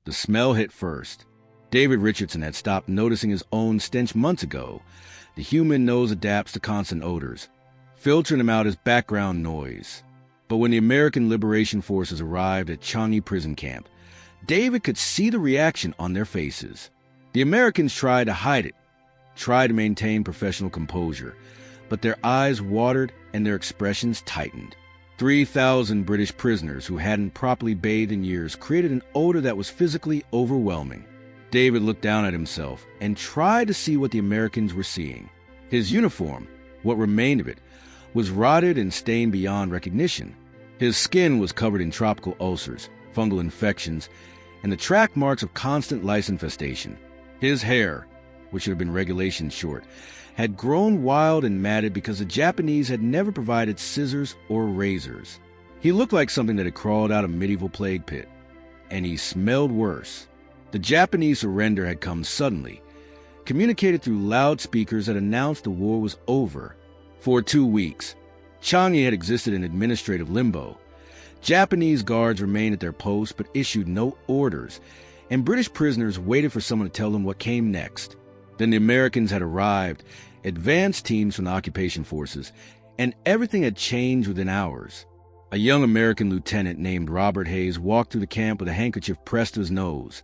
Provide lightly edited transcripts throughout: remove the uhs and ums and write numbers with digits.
The smell hit first. David Richardson had stopped noticing his own stench months ago. The human nose adapts to constant odors, filtering them out as background noise. But when the American Liberation Forces arrived at Changi prison camp, David could see the reaction on their faces. The Americans tried to hide it, tried to maintain professional composure, but their eyes watered and their expressions tightened. 3,000 British prisoners who hadn't properly bathed in years created an odor that was physically overwhelming. David looked down at himself and tried to see what the Americans were seeing. His uniform, what remained of it, was rotted and stained beyond recognition. His skin was covered in tropical ulcers, fungal infections, and the track marks of constant lice infestation. His hair, which should have been regulation short, had grown wild and matted because the Japanese had never provided scissors or razors. He looked like something that had crawled out of a medieval plague pit, and he smelled worse. The Japanese surrender had come suddenly, communicated through loudspeakers that announced the war was over. For 2 weeks, Changi had existed in administrative limbo. Japanese guards remained at their posts but issued no orders, and British prisoners waited for someone to tell them what came next. Then the Americans had arrived, advanced teams from the occupation forces, and everything had changed within hours. A young American lieutenant named Robert Hayes walked through the camp with a handkerchief pressed to his nose,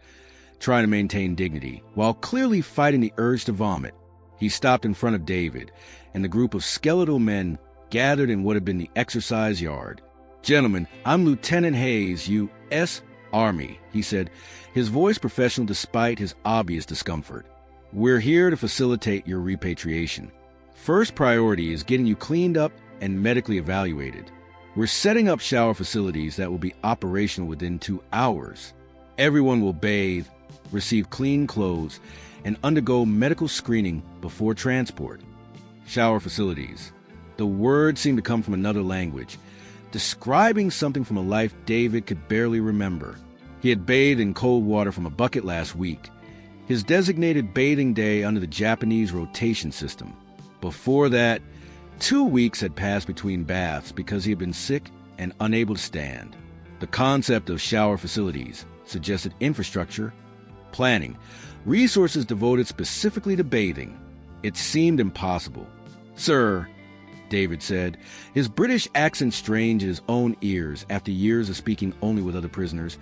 trying to maintain dignity, while clearly fighting the urge to vomit. He stopped in front of David, and the group of skeletal men gathered in what had been the exercise yard. "Gentlemen, I'm Lieutenant Hayes, U.S. Army," he said, his voice professional despite his obvious discomfort. "We're here to facilitate your repatriation. First priority is getting you cleaned up and medically evaluated. We're setting up shower facilities that will be operational within 2 hours. Everyone will bathe, receive clean clothes, and undergo medical screening before transport." Shower facilities. The word seemed to come from another language, describing something from a life David could barely remember. He had bathed in cold water from a bucket last week, his designated bathing day under the Japanese rotation system. Before that, 2 weeks had passed between baths because he had been sick and unable to stand. The concept of shower facilities suggested infrastructure, planning, resources devoted specifically to bathing. It seemed impossible. "Sir," David said, his British accent strange in his own ears after years of speaking only with other prisoners,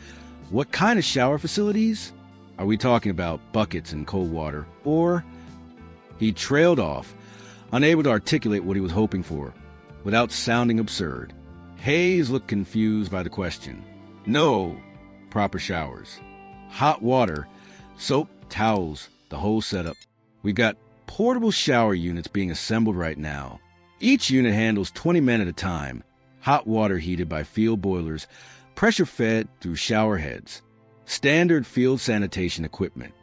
"what kind of shower facilities? Are we talking about buckets and cold water, or—" He trailed off, unable to articulate what he was hoping for, without sounding absurd. Hayes looked confused by the question. "No, proper showers. Hot water, soap, towels, the whole setup. We've got portable shower units being assembled right now. Each unit handles 20 men at a time, hot water heated by field boilers, pressure-fed through shower heads. Standard field sanitation equipment.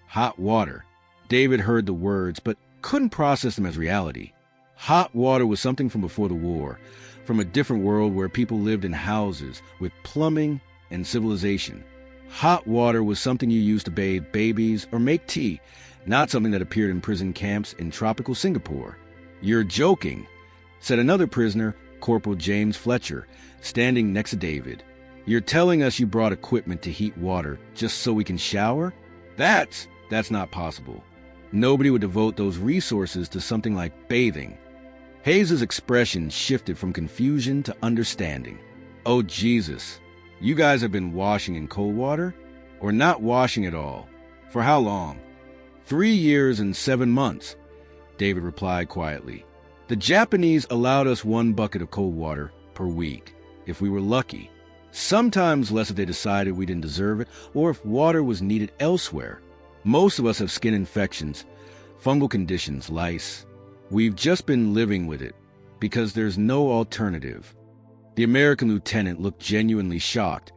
Hot water." David heard the words, but couldn't process them as reality. Hot water was something from before the war, from a different world where people lived in houses with plumbing and civilization. Hot water was something you used to bathe babies or make tea, not something that appeared in prison camps in tropical Singapore. "You're joking," said another prisoner, Corporal James Fletcher, standing next to David. "You're telling us you brought equipment to heat water just so we can shower? That's not possible. Nobody would devote those resources to something like bathing." Hayes' expression shifted from confusion to understanding. "Oh, Jesus. You guys have been washing in cold water? Or not washing at all? For how long?" 3 years and 7 months, David replied quietly. "The Japanese allowed us 1 bucket of cold water per week, if we were lucky. Sometimes less if they decided we didn't deserve it, or if water was needed elsewhere. Most of us have skin infections, fungal conditions, lice. We've just been living with it, because there's no alternative." The American lieutenant looked genuinely shocked,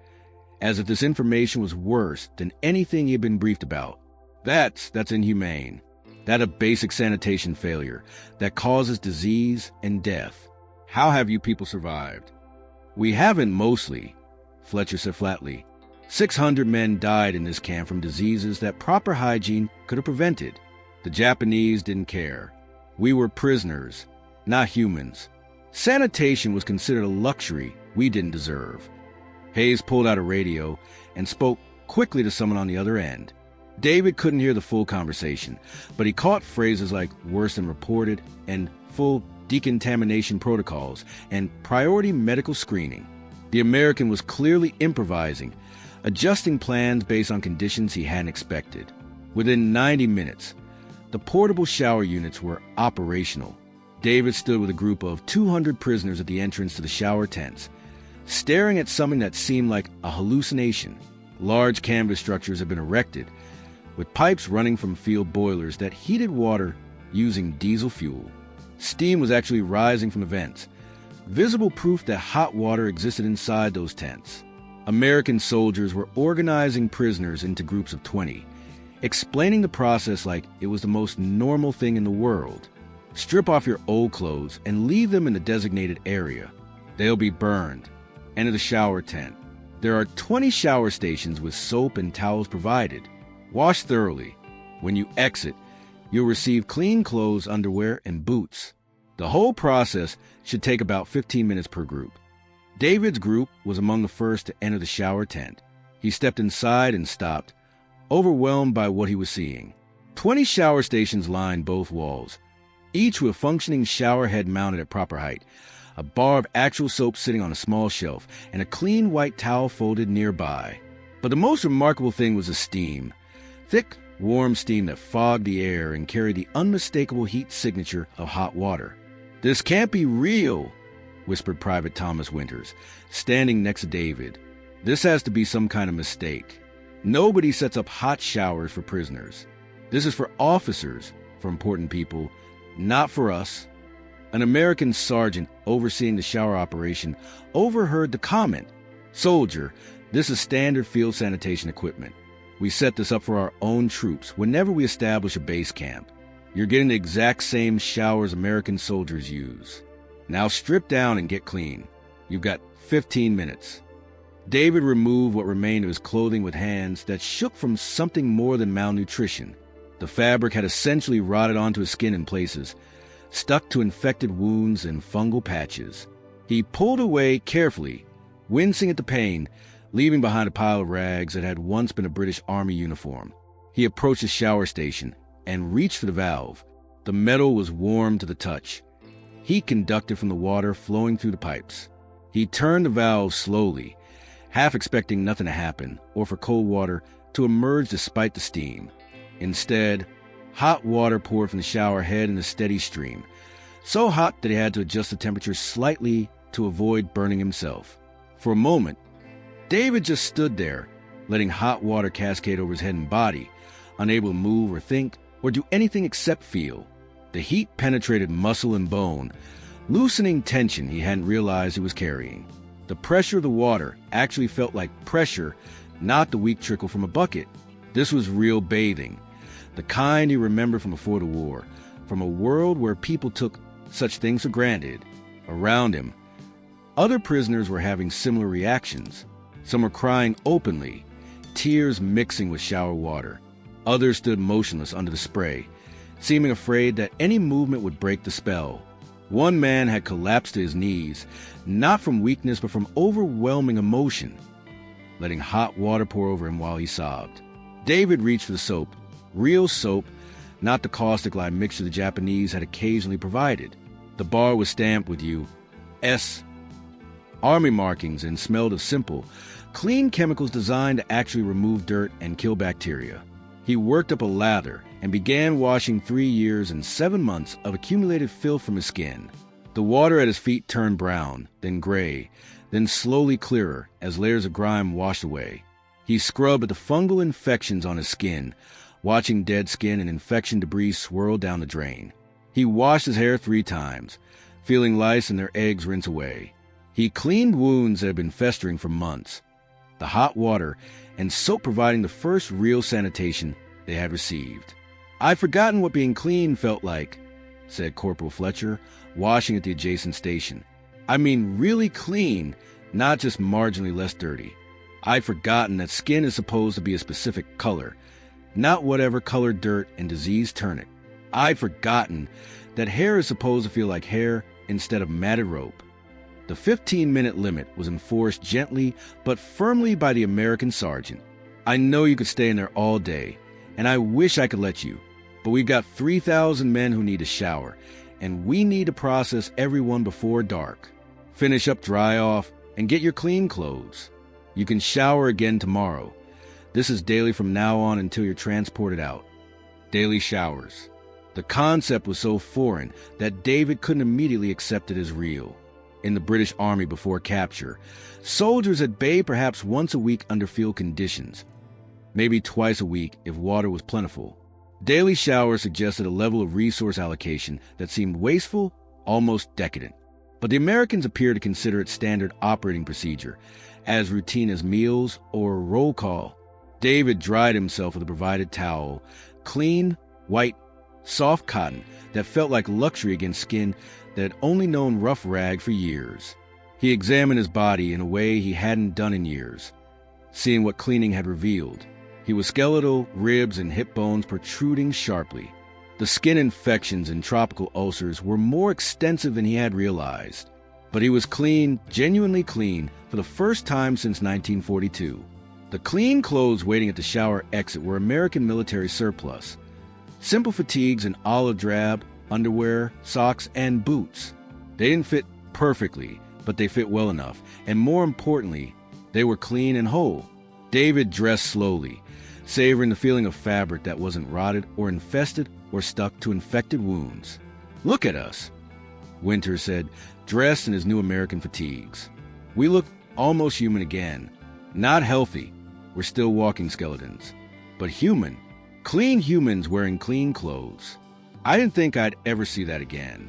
as if this information was worse than anything he had been briefed about. That's inhumane. That a basic sanitation failure that causes disease and death. How have you people survived?" "We haven't mostly," Fletcher said flatly. 600 men died in this camp from diseases that proper hygiene could have prevented. The Japanese didn't care. We were prisoners, not humans. Sanitation was considered a luxury we didn't deserve. Hayes pulled out a radio and spoke quickly to someone on the other end. David couldn't hear the full conversation, but he caught phrases like worse than reported and full decontamination protocols and priority medical screening. The American was clearly improvising, adjusting plans based on conditions he hadn't expected. Within 90 minutes, the portable shower units were operational. David stood with a group of 200 prisoners at the entrance to the shower tents, staring at something that seemed like a hallucination. Large canvas structures had been erected, with pipes running from field boilers that heated water using diesel fuel. Steam was actually rising from the vents, visible proof that hot water existed inside those tents. American soldiers were organizing prisoners into groups of 20, explaining the process like it was the most normal thing in the world. Strip off your old clothes and leave them in the designated area. They'll be burned. Enter the shower tent. There are 20 shower stations with soap and towels provided. Wash thoroughly. When you exit, you'll receive clean clothes, underwear, and boots. The whole process should take about 15 minutes per group. David's group was among the first to enter the shower tent. He stepped inside and stopped, overwhelmed by what he was seeing. 20 shower stations lined both walls, each with a functioning shower head mounted at proper height, a bar of actual soap sitting on a small shelf, and a clean white towel folded nearby. But the most remarkable thing was the steam. Thick, warm steam that fogged the air and carried the unmistakable heat signature of hot water. "This can't be real," whispered Private Thomas Winters, standing next to David. "This has to be some kind of mistake. Nobody sets up hot showers for prisoners. This is for officers, for important people, not for us." An American sergeant overseeing the shower operation overheard the comment. "Soldier, this is standard field sanitation equipment. We set this up for our own troops whenever we establish a base camp. You're getting the exact same showers American soldiers use. Now strip down and get clean. You've got 15 minutes." David removed what remained of his clothing with hands that shook from something more than malnutrition. The fabric had essentially rotted onto his skin in places, stuck to infected wounds and fungal patches. He pulled away carefully, wincing at the pain, leaving behind a pile of rags that had once been a British Army uniform. He approached the shower station and reached for the valve. The metal was warm to the touch. Heat conducted from the water flowing through the pipes. He turned the valve slowly, half expecting nothing to happen or for cold water to emerge despite the steam. Instead, hot water poured from the shower head in a steady stream, so hot that he had to adjust the temperature slightly to avoid burning himself. For a moment, David just stood there, letting hot water cascade over his head and body, unable to move or think or do anything except feel. The heat penetrated muscle and bone, loosening tension he hadn't realized he was carrying. The pressure of the water actually felt like pressure, not the weak trickle from a bucket. This was real bathing, the kind he remembered from before the war, from a world where people took such things for granted. Around him, other prisoners were having similar reactions. Some were crying openly, tears mixing with shower water. Others stood motionless under the spray, seeming afraid that any movement would break the spell. One man had collapsed to his knees, not from weakness but from overwhelming emotion, letting hot water pour over him while he sobbed. David reached for the soap, real soap, not the caustic lime mixture the Japanese had occasionally provided. The bar was stamped with U.S. Army markings and smelled of simple, clean chemicals designed to actually remove dirt and kill bacteria. He worked up a lather and began washing 3 years and 7 months of accumulated filth from his skin. The water at his feet turned brown, then gray, then slowly clearer as layers of grime washed away. He scrubbed at the fungal infections on his skin, watching dead skin and infection debris swirl down the drain. He washed his hair 3 times, feeling lice and their eggs rinse away. He cleaned wounds that had been festering for months, the hot water and soap providing the first real sanitation they had received. "I'd forgotten what being clean felt like," said Corporal Fletcher, washing at the adjacent station. "I mean really clean, not just marginally less dirty. I'd forgotten that skin is supposed to be a specific color, not whatever color dirt and disease turn it. I'd forgotten that hair is supposed to feel like hair instead of matted rope." The 15-minute limit was enforced gently but firmly by the American sergeant. I know you could stay in there all day, and I wish I could let you, but we've got 3,000 men who need a shower, and we need to process everyone before dark. Finish up, dry off, and get your clean clothes. You can shower again tomorrow. This is daily from now on until you're transported out. Daily showers. The concept was so foreign that David couldn't immediately accept it as real. In the British Army before capture, soldiers had bathed perhaps once a week under field conditions, maybe twice a week if water was plentiful. Daily showers suggested a level of resource allocation that seemed wasteful, almost decadent. But the Americans appeared to consider it standard operating procedure, as routine as meals or roll call. David dried himself with a provided towel, clean, white, soft cotton that felt like luxury against skin that had only known rough rag for years. He examined his body in a way he hadn't done in years, seeing what cleaning had revealed. He was skeletal, ribs and hip bones protruding sharply. The skin infections and tropical ulcers were more extensive than he had realized. But he was clean, genuinely clean, for the first time since 1942. The clean clothes waiting at the shower exit were American military surplus. Simple fatigues and olive drab, underwear, socks, and boots. They didn't fit perfectly, but they fit well enough, and more importantly, they were clean and whole. David dressed slowly, savoring the feeling of fabric that wasn't rotted or infested or stuck to infected wounds. "Look at us," Winter said, dressed in his new American fatigues. "We look almost human again. Not healthy. We're still walking skeletons. But human. Clean humans wearing clean clothes. I didn't think I'd ever see that again."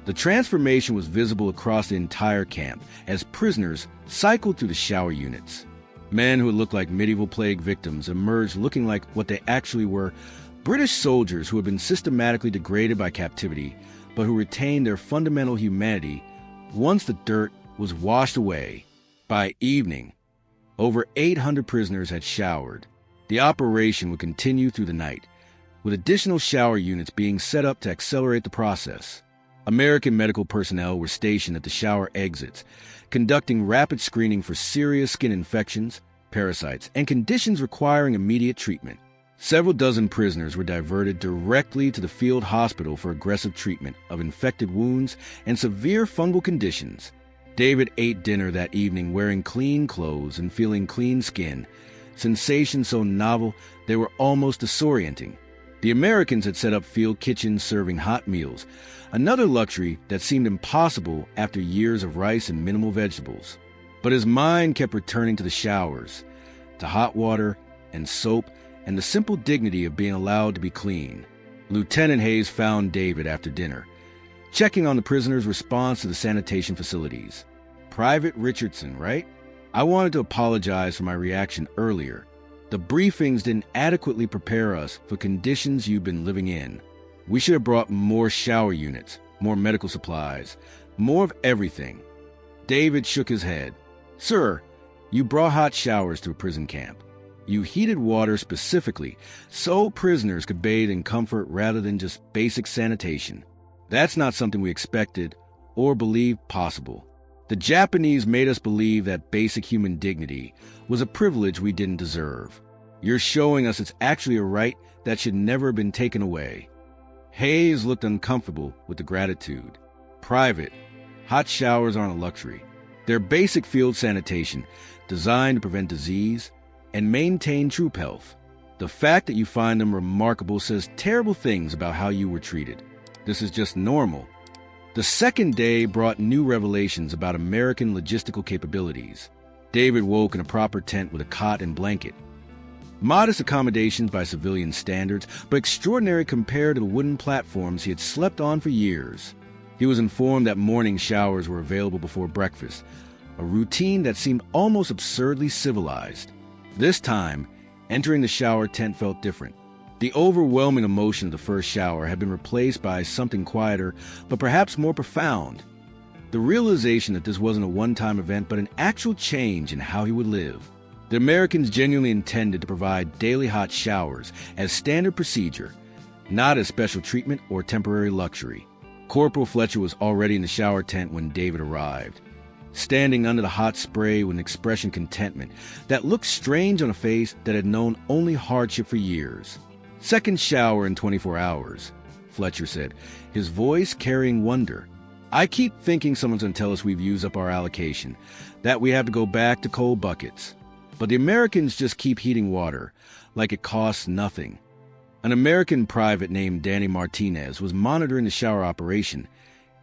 The transformation was visible across the entire camp as prisoners cycled through the shower units. Men who looked like medieval plague victims emerged looking like what they actually were, British soldiers who had been systematically degraded by captivity, but who retained their fundamental humanity once the dirt was washed away. By evening, over 800 prisoners had showered. The operation would continue through the night, with additional shower units being set up to accelerate the process. American medical personnel were stationed at the shower exits, conducting rapid screening for serious skin infections, parasites, and conditions requiring immediate treatment. Several dozen prisoners were diverted directly to the field hospital for aggressive treatment of infected wounds and severe fungal conditions. David ate dinner that evening wearing clean clothes and feeling clean skin, sensations so novel they were almost disorienting. The Americans had set up field kitchens serving hot meals, another luxury that seemed impossible after years of rice and minimal vegetables. But his mind kept returning to the showers, to hot water and soap, and the simple dignity of being allowed to be clean. Lieutenant Hayes found David after dinner, checking on the prisoner's response to the sanitation facilities. "Private Richardson, right? I wanted to apologize for my reaction earlier. The briefings didn't adequately prepare us for conditions you've been living in. We should have brought more shower units, more medical supplies, more of everything." David shook his head. "Sir, you brought hot showers to a prison camp. You heated water specifically so prisoners could bathe in comfort rather than just basic sanitation. That's not something we expected or believed possible. The Japanese made us believe that basic human dignity was a privilege we didn't deserve. You're showing us it's actually a right that should never have been taken away." Hayes looked uncomfortable with the gratitude. "Private, hot showers aren't a luxury. They're basic field sanitation designed to prevent disease and maintain troop health. The fact that you find them remarkable says terrible things about how you were treated. This is just normal." The second day brought new revelations about American logistical capabilities. David woke in a proper tent with a cot and blanket. Modest accommodations by civilian standards, but extraordinary compared to the wooden platforms he had slept on for years. He was informed that morning showers were available before breakfast, a routine that seemed almost absurdly civilized. This time, entering the shower tent felt different. The overwhelming emotion of the first shower had been replaced by something quieter, but perhaps more profound. The realization that this wasn't a one-time event, but an actual change in how he would live. The Americans genuinely intended to provide daily hot showers as standard procedure, not as special treatment or temporary luxury. Corporal Fletcher was already in the shower tent when David arrived. standing under the hot spray with an expression contentment that looked strange on a face that had known only hardship for years. "Second shower in 24 hours, Fletcher said, his voice carrying wonder. "I keep thinking someone's going to tell us we've used up our allocation, that we have to go back to cold buckets. But the Americans just keep heating water, like it costs nothing." An American private named Danny Martinez was monitoring the shower operation,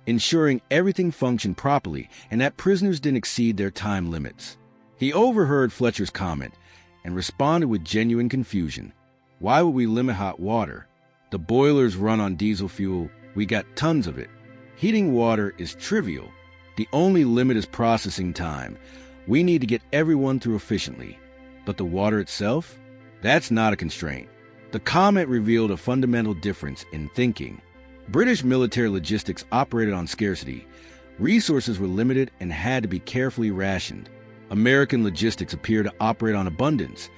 ensuring everything functioned properly and that prisoners didn't exceed their time limits. He overheard Fletcher's comment and responded with genuine confusion. "Why would we limit hot water? The boilers run on diesel fuel. We got tons of it. Heating water is trivial. The only limit is processing time. We need to get everyone through efficiently. But the water itself? That's not a constraint." The comment revealed a fundamental difference in thinking. British military logistics operated on scarcity. Resources were limited and had to be carefully rationed. American logistics appeared to operate on abundance.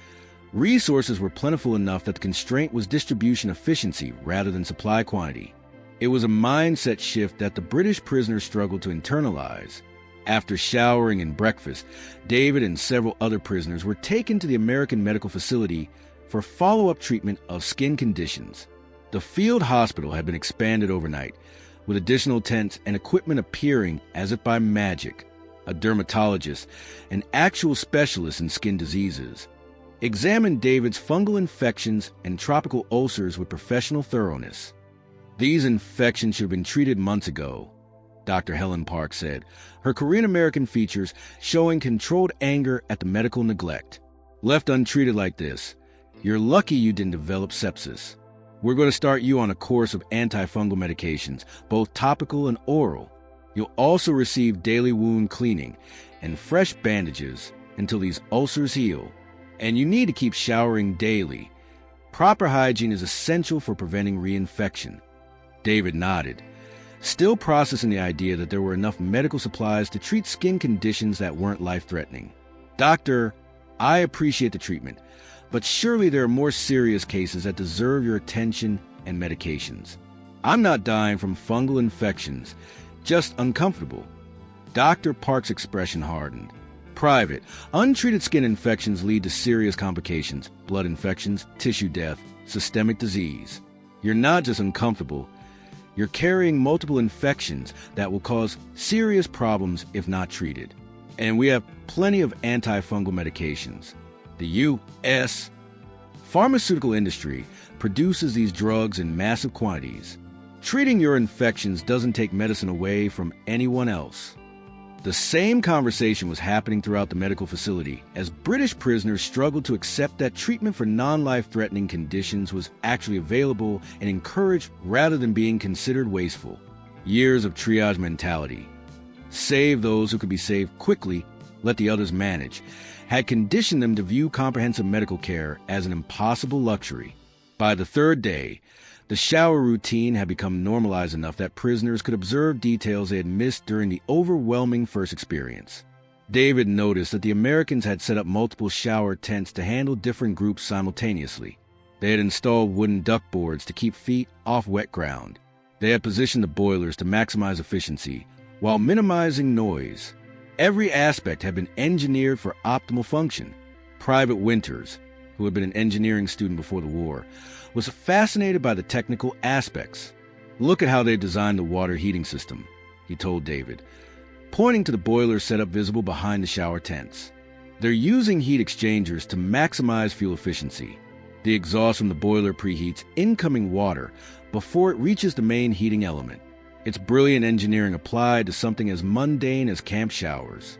Resources were plentiful enough that the constraint was distribution efficiency rather than supply quantity. It was a mindset shift that the British prisoners struggled to internalize. After showering and breakfast, David and several other prisoners were taken to the American medical facility for follow-up treatment of skin conditions. The field hospital had been expanded overnight, with additional tents and equipment appearing as if by magic. A dermatologist, an actual specialist in skin diseases, examined David's fungal infections and tropical ulcers with professional thoroughness. "These infections should have been treated months ago," Dr. Helen Park said, her Korean-American features showing controlled anger at the medical neglect. "Left untreated like this, you're lucky you didn't develop sepsis. We're going to start you on a course of antifungal medications, both topical and oral. You'll also receive daily wound cleaning and fresh bandages until these ulcers heal. And you need to keep showering daily. Proper hygiene is essential for preventing reinfection." David nodded, still processing the idea that there were enough medical supplies to treat skin conditions that weren't life-threatening. "Doctor, I appreciate the treatment, but surely there are more serious cases that deserve your attention and medications. I'm not dying from fungal infections, just uncomfortable." Dr. Park's expression hardened. "Private, untreated skin infections lead to serious complications, blood infections, tissue death, systemic disease. You're not just uncomfortable, you're carrying multiple infections that will cause serious problems if not treated. And we have plenty of antifungal medications. The U.S. pharmaceutical industry produces these drugs in massive quantities. Treating your infections doesn't take medicine away from anyone else." The same conversation was happening throughout the medical facility as British prisoners struggled to accept that treatment for non-life-threatening conditions was actually available and encouraged rather than being considered wasteful. Years of triage mentality. Save those who could be saved quickly, let the others manage, had conditioned them to view comprehensive medical care as an impossible luxury. By the third day, the shower routine had become normalized enough that prisoners could observe details they had missed during the overwhelming first experience. David noticed that the Americans had set up multiple shower tents to handle different groups simultaneously. They had installed wooden duckboards to keep feet off wet ground. They had positioned the boilers to maximize efficiency while minimizing noise. Every aspect had been engineered for optimal function. Private Winters, who had been an engineering student before the war, was fascinated by the technical aspects. "Look at how they've designed the water heating system," he told David, pointing to the boilers set up visible behind the shower tents. "They're using heat exchangers to maximize fuel efficiency. The exhaust from the boiler preheats incoming water before it reaches the main heating element. It's brilliant engineering applied to something as mundane as camp showers."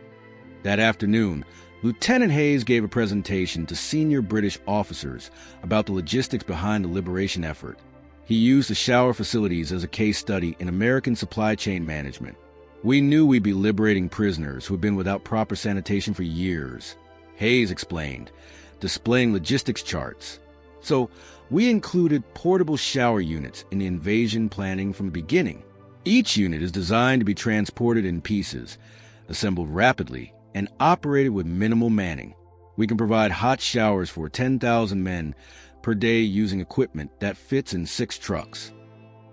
That afternoon, Lieutenant Hayes gave a presentation to senior British officers about the logistics behind the liberation effort. He used the shower facilities as a case study in American supply chain management. "We knew we'd be liberating prisoners who had been without proper sanitation for years," Hayes explained, displaying logistics charts. "So we included portable shower units in the invasion planning from the beginning. Each unit is designed to be transported in pieces, assembled rapidly, and operated with minimal manning. We can provide hot showers for 10,000 men per day using equipment that fits in 6 trucks."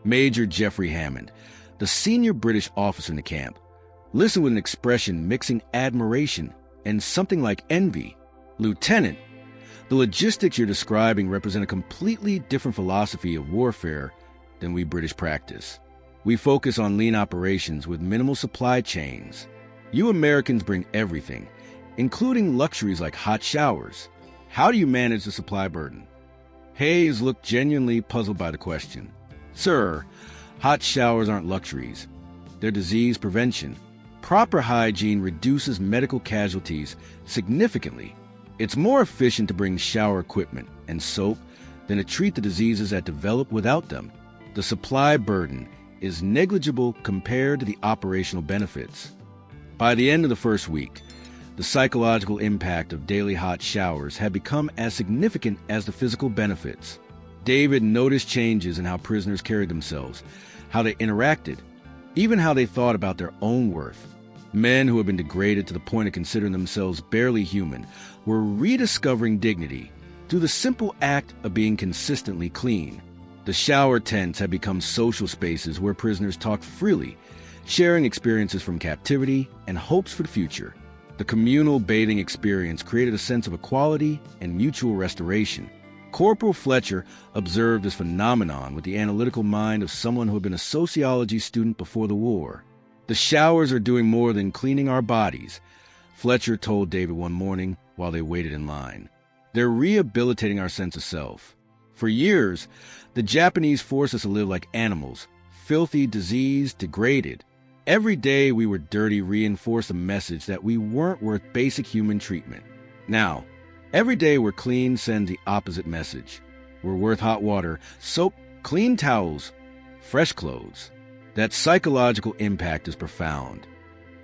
Major Jeffrey Hammond, the senior British officer in the camp, listened with an expression mixing admiration and something like envy. "Lieutenant, the logistics you're describing represent a completely different philosophy of warfare than we British practice. We focus on lean operations with minimal supply chains. You Americans bring everything, including luxuries like hot showers. How do you manage the supply burden?" Hayes looked genuinely puzzled by the question. "Sir, hot showers aren't luxuries. They're disease prevention. Proper hygiene reduces medical casualties significantly. It's more efficient to bring shower equipment and soap than to treat the diseases that develop without them. The supply burden is negligible compared to the operational benefits." By the end of the first week, the psychological impact of daily hot showers had become as significant as the physical benefits. David noticed changes in how prisoners carried themselves, how they interacted, even how they thought about their own worth. Men who had been degraded to the point of considering themselves barely human were rediscovering dignity through the simple act of being consistently clean. The shower tents had become social spaces where prisoners talked freely, sharing experiences from captivity and hopes for the future. The communal bathing experience created a sense of equality and mutual restoration. Corporal Fletcher observed this phenomenon with the analytical mind of someone who had been a sociology student before the war. "The showers are doing more than cleaning our bodies," Fletcher told David one morning while they waited in line. "They're rehabilitating our sense of self. For years, the Japanese forced us to live like animals, filthy, diseased, degraded. Every day we were dirty reinforced the message that we weren't worth basic human treatment. Now, every day we're clean sends the opposite message. We're worth hot water, soap, clean towels, fresh clothes. That psychological impact is profound."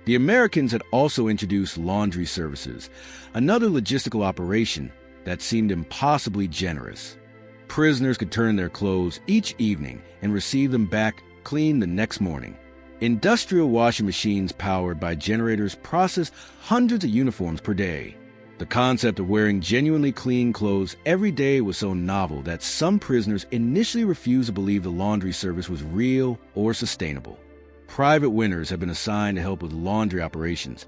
The Americans had also introduced laundry services, another logistical operation that seemed impossibly generous. Prisoners could turn their clothes each evening and receive them back clean the next morning. Industrial washing machines powered by generators processed hundreds of uniforms per day. The concept of wearing genuinely clean clothes every day was so novel that some prisoners initially refused to believe the laundry service was real or sustainable. Private Winters have been assigned to help with laundry operations,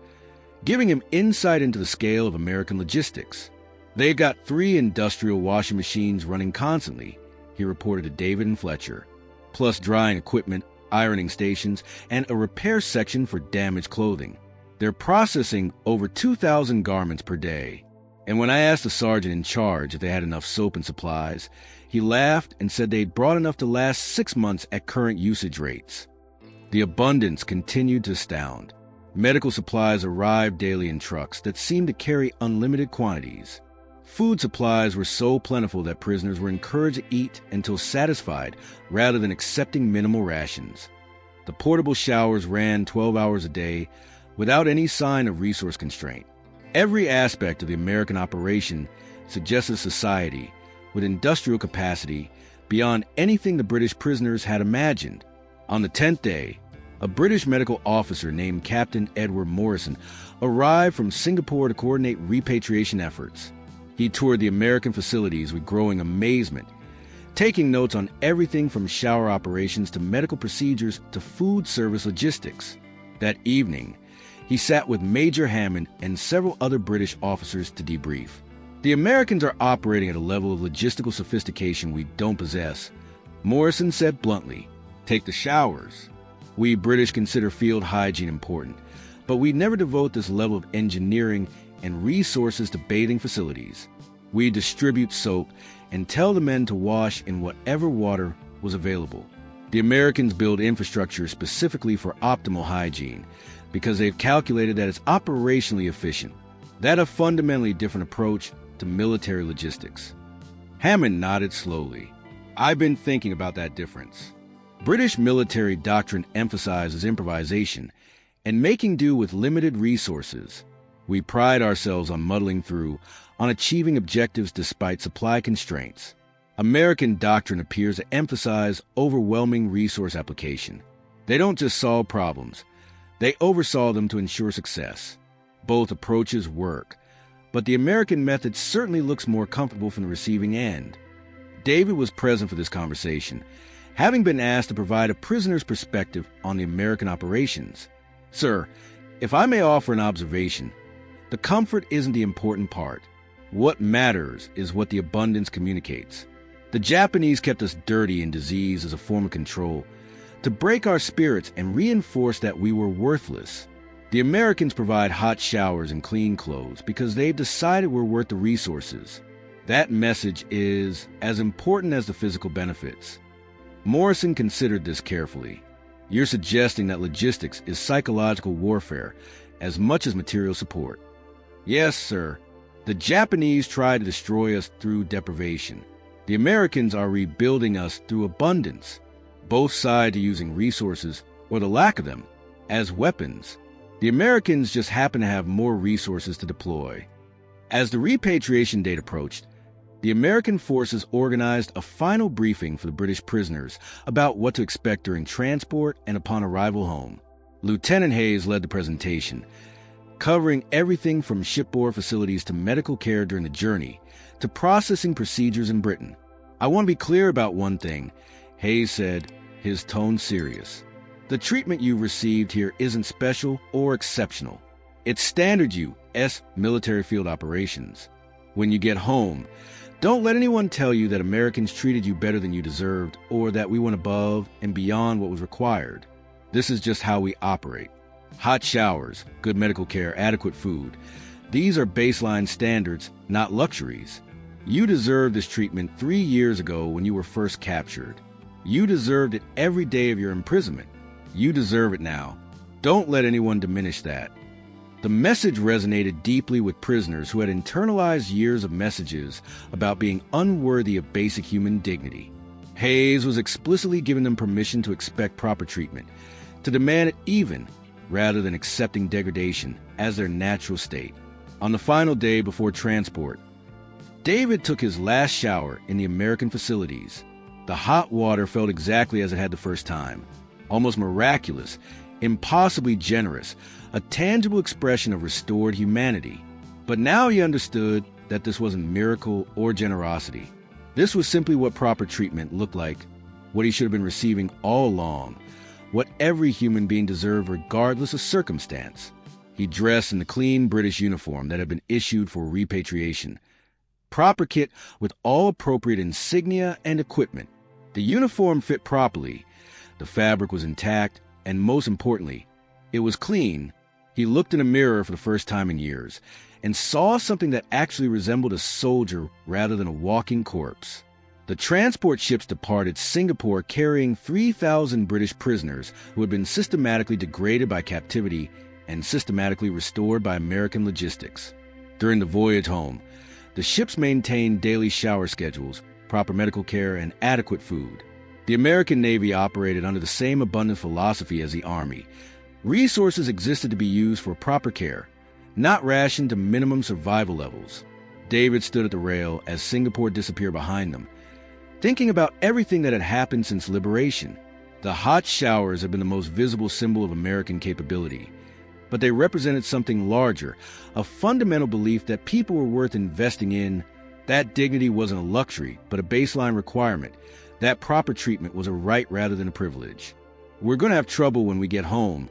giving him insight into the scale of American logistics. "They've got 3 industrial washing machines running constantly," he reported to David and Fletcher, "plus drying equipment, ironing stations, and a repair section for damaged clothing. They're processing over 2,000 garments per day." And when I asked the sergeant in charge if they had enough soap and supplies, he laughed and said they'd brought enough to last 6 months at current usage rates. The abundance continued to astound. Medical supplies arrived daily in trucks that seemed to carry unlimited quantities. Food supplies were so plentiful that prisoners were encouraged to eat until satisfied rather than accepting minimal rations. The portable showers ran 12 hours a day, without any sign of resource constraint. Every aspect of the American operation suggested a society with industrial capacity beyond anything the British prisoners had imagined. On the 10th day, a British medical officer named Captain Edward Morrison arrived from Singapore to coordinate repatriation efforts. He toured the American facilities with growing amazement, taking notes on everything from shower operations to medical procedures to food service logistics. That evening, he sat with Major Hammond and several other British officers to debrief. "The Americans are operating at a level of logistical sophistication we don't possess," Morrison said bluntly. "Take the showers. We British consider field hygiene important, but we never devote this level of engineering and resources to bathing facilities. We distribute soap and tell the men to wash in whatever water was available. The Americans build infrastructure specifically for optimal hygiene because they've calculated that it's operationally efficient. That's a fundamentally different approach to military logistics." Hammond nodded slowly. "I've been thinking about that difference. British military doctrine emphasizes improvisation and making do with limited resources. We pride ourselves on muddling through, on achieving objectives despite supply constraints. American doctrine appears to emphasize overwhelming resource application. They don't just solve problems, they oversaw them to ensure success. Both approaches work, but the American method certainly looks more comfortable from the receiving end." David was present for this conversation, having been asked to provide a prisoner's perspective on the American operations. "Sir, If I may offer an observation, the comfort isn't the important part. What matters is what the abundance communicates. The Japanese kept us dirty and diseased as a form of control, to break our spirits and reinforce that we were worthless. The Americans provide hot showers and clean clothes because they've decided we're worth the resources. That message is as important as the physical benefits. Morrison considered this carefully. You're suggesting that logistics is psychological warfare as much as material support. Yes, sir. The Japanese try to destroy us through deprivation. The Americans are rebuilding us through abundance. Both sides are using resources, or the lack of them, as weapons. The Americans just happen to have more resources to deploy. As the repatriation date approached, the American forces organized a final briefing for the British prisoners about what to expect during transport and upon arrival home. Lieutenant Hayes led the presentation, covering everything from shipboard facilities to medical care during the journey, to processing procedures in Britain. I want to be clear about one thing, Hayes said, his tone serious. The treatment you've received here isn't special or exceptional. It's standard U.S. military field operations. When you get home, don't let anyone tell you that Americans treated you better than you deserved or that we went above and beyond what was required. This is just how we operate. Hot showers, good medical care, adequate food. These are baseline standards, not luxuries. You deserved this treatment 3 years ago when you were first captured. You deserved it every day of your imprisonment. You deserve it now. Don't let anyone diminish that. The message resonated deeply with prisoners who had internalized years of messages about being unworthy of basic human dignity. Hayes was explicitly giving them permission to expect proper treatment, to demand it even, rather than accepting degradation as their natural state. On the final day before transport, David took his last shower in the American facilities. The hot water felt exactly as it had the first time, almost miraculous, impossibly generous, a tangible expression of restored humanity. But now he understood that this wasn't miracle or generosity. This was simply what proper treatment looked like, what he should have been receiving all along, what every human being deserved regardless of circumstance. He dressed in the clean British uniform that had been issued for repatriation. Proper kit with all appropriate insignia and equipment. The uniform fit properly, the fabric was intact, and most importantly, it was clean. He looked in a mirror for the first time in years and saw something that actually resembled a soldier rather than a walking corpse. The transport ships departed Singapore carrying 3,000 British prisoners who had been systematically degraded by captivity and systematically restored by American logistics. During the voyage home, the ships maintained daily shower schedules, proper medical care, and adequate food. The American Navy operated under the same abundant philosophy as the Army. Resources existed to be used for proper care, not rationed to minimum survival levels. David stood at the rail as Singapore disappeared behind them, thinking about everything that had happened since liberation. The hot showers had been the most visible symbol of American capability, but they represented something larger, a fundamental belief that people were worth investing in, that dignity wasn't a luxury, but a baseline requirement, that proper treatment was a right rather than a privilege. "We're going to have trouble when we get home,"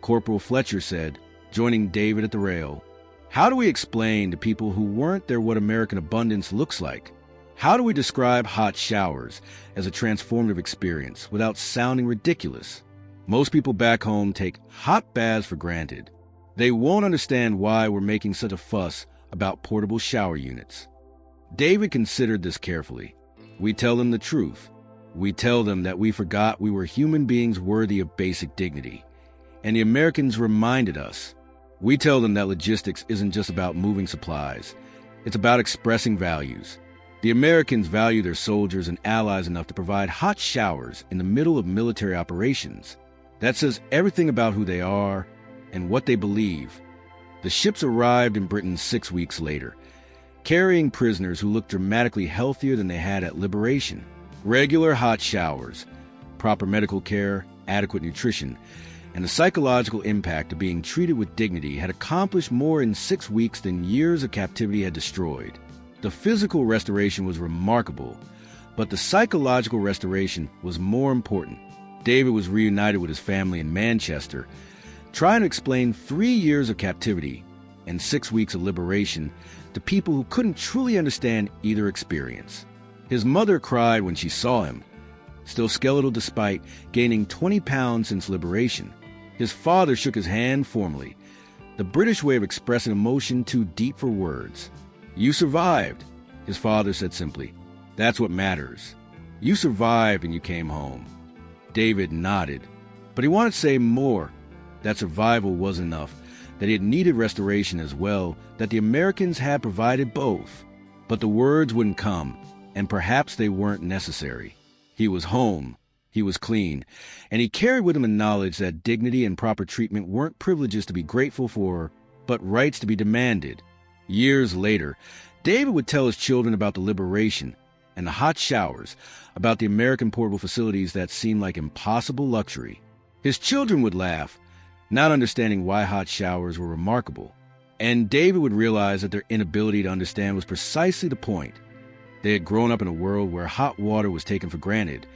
Corporal Fletcher said, joining David at the rail. "How do we explain to people who weren't there what American abundance looks like? How do we describe hot showers as a transformative experience without sounding ridiculous? Most people back home take hot baths for granted. They won't understand why we're making such a fuss about portable shower units." David considered this carefully. We tell them the truth. We tell them that we forgot we were human beings worthy of basic dignity. And the Americans reminded us. We tell them that logistics isn't just about moving supplies. It's about expressing values. The Americans value their soldiers and allies enough to provide hot showers in the middle of military operations. That says everything about who they are and what they believe. The ships arrived in Britain 6 weeks later, carrying prisoners who looked dramatically healthier than they had at liberation. Regular hot showers, proper medical care, adequate nutrition, and the psychological impact of being treated with dignity had accomplished more in 6 weeks than years of captivity had destroyed. The physical restoration was remarkable, but the psychological restoration was more important. David was reunited with his family in Manchester, trying to explain 3 years of captivity and 6 weeks of liberation to people who couldn't truly understand either experience. His mother cried when she saw him, still skeletal despite gaining 20 pounds since liberation. His father shook his hand formally, the British way of expressing emotion too deep for words. "You survived," his father said simply. "That's what matters. You survived and you came home." David nodded, but he wanted to say more. That survival wasn't enough, that it needed restoration as well, that the Americans had provided both. But the words wouldn't come, and perhaps they weren't necessary. He was home, he was clean, and he carried with him a knowledge that dignity and proper treatment weren't privileges to be grateful for, but rights to be demanded. Years later, David would tell his children about the liberation and the hot showers, about the American portable facilities that seemed like impossible luxury. His children would laugh, not understanding why hot showers were remarkable. And David would realize that their inability to understand was precisely the point. They had grown up in a world where hot water was taken for granted,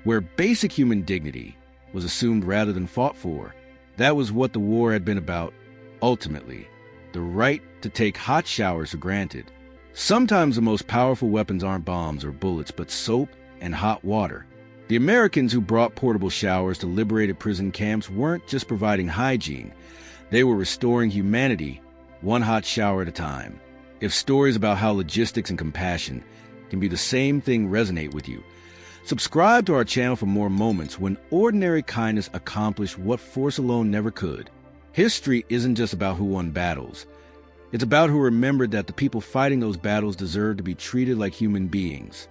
where basic human dignity was assumed rather than fought for. That was what the war had been about, ultimately, the right to take hot showers for granted. Sometimes the most powerful weapons aren't bombs or bullets, but soap and hot water. The Americans who brought portable showers to liberated prison camps weren't just providing hygiene. They were restoring humanity, one hot shower at a time. If stories about how logistics and compassion can be the same thing resonate with you, subscribe to our channel for more moments when ordinary kindness accomplished what force alone never could. History isn't just about who won battles. It's about who remembered that the people fighting those battles deserve to be treated like human beings.